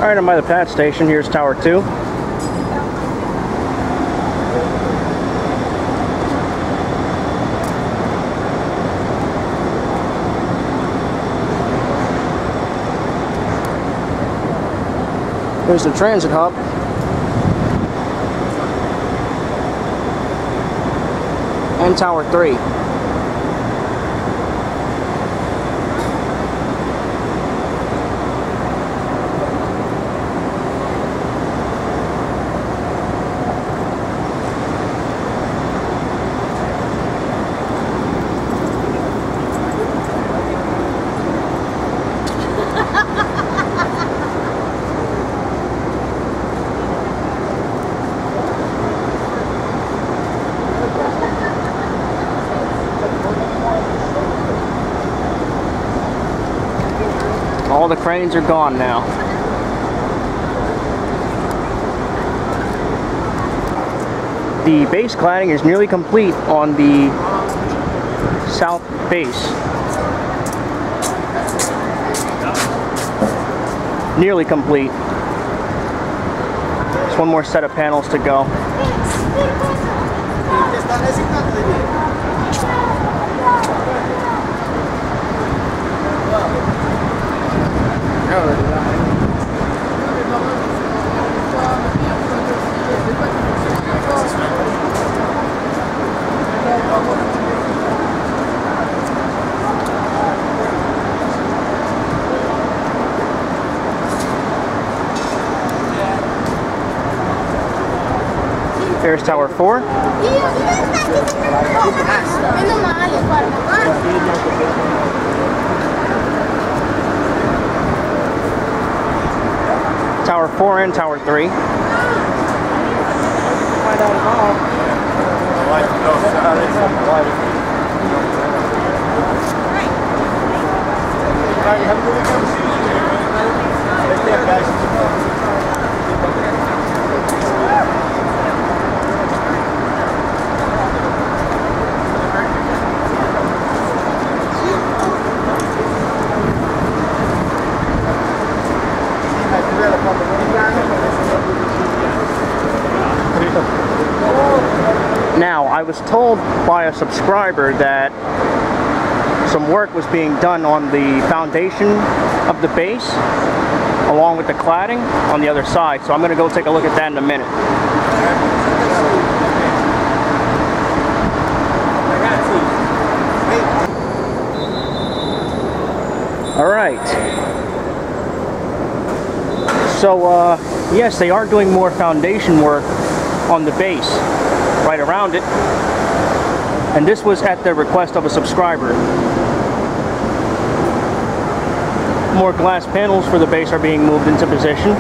Alright, I'm by the pad station. Here's Tower 2. Here's the transit hub. And Tower 3. All the cranes are gone now. The base cladding is nearly complete on the south base. Nearly complete. Just one more set of panels to go. There's Tower 4. Tower 4 and Tower 3. Now, I was told by a subscriber that some work was being done on the foundation of the base, along with the cladding on the other side, so I'm going to go take a look at that in a minute. Alright. So, yes, they are doing more foundation work on the base, right around it, and this was at the request of a subscriber. More glass panels for the base are being moved into position.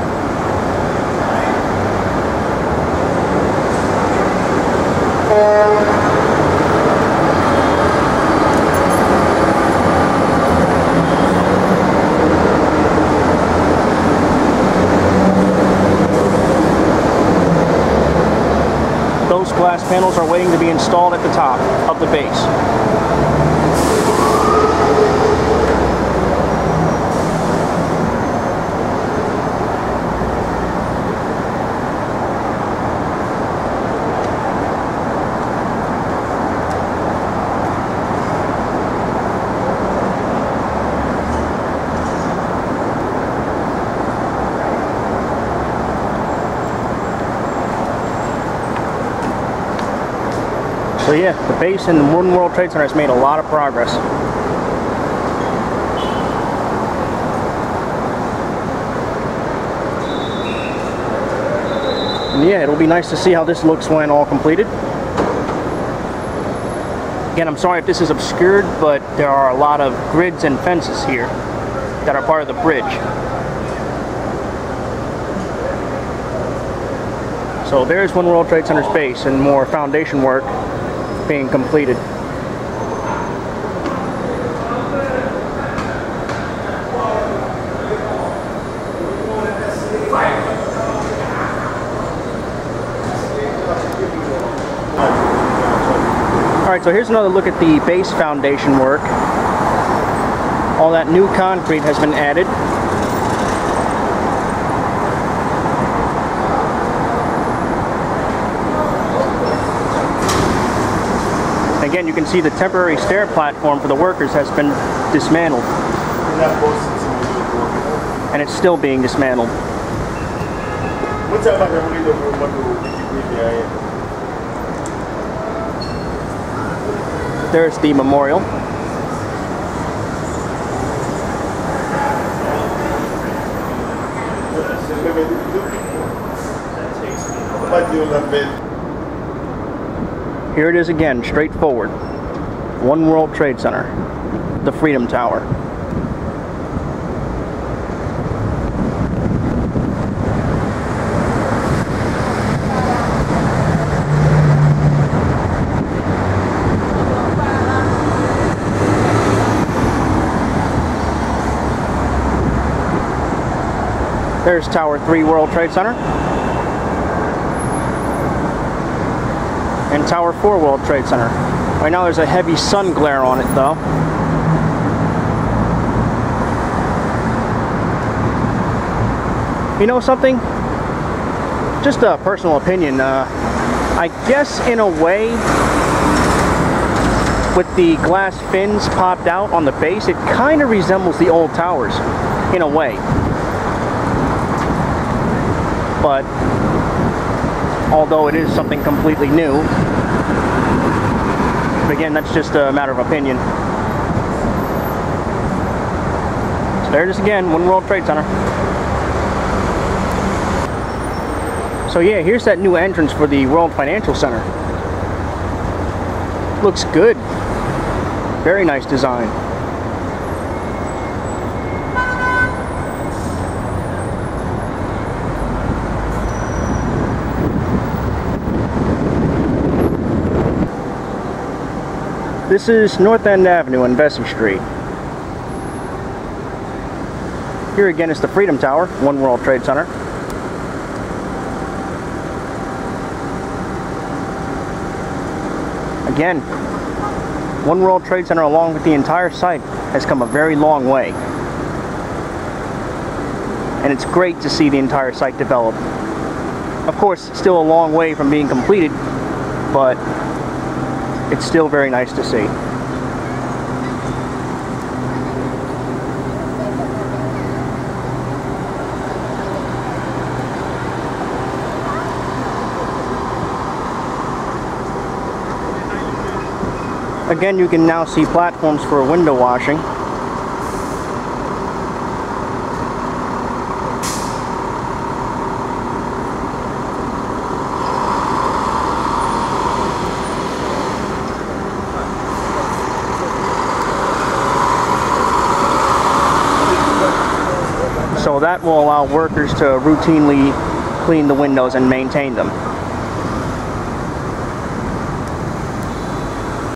Those glass panels are waiting to be installed at the top of the base. So yeah, the base in the One World Trade Center has made a lot of progress. And yeah, it'll be nice to see how this looks when all completed. Again, I'm sorry if this is obscured, but there are a lot of grids and fences here that are part of the bridge. So there's One World Trade Center's base and more foundation work being completed. Alright, so here's another look at the base foundation work. All that new concrete has been added. Again, you can see the temporary stair platform for the workers has been dismantled. And it's still being dismantled. There's the memorial. Here it is again, straight forward. One World Trade Center, the Freedom Tower. There's Tower 3 World Trade Center. And Tower 4 World Trade Center. Right now there's a heavy sun glare on it though. You know something? Just a personal opinion. I guess in a way, with the glass fins popped out on the base, it kind of resembles the old towers, in a way. But although it is something completely new, but again, that's just a matter of opinion. So there it is again, One World Trade Center. So yeah, here's that new entrance for the World Financial Center. Looks good. Very nice design. This is North End Avenue and Vesey Street. Here again is the Freedom Tower, One World Trade Center. Again, One World Trade Center along with the entire site has come a very long way. And it's great to see the entire site develop. Of course, still a long way from being completed, but it's still very nice to see. Again, you can now see platforms for window washing. So that will allow workers to routinely clean the windows and maintain them.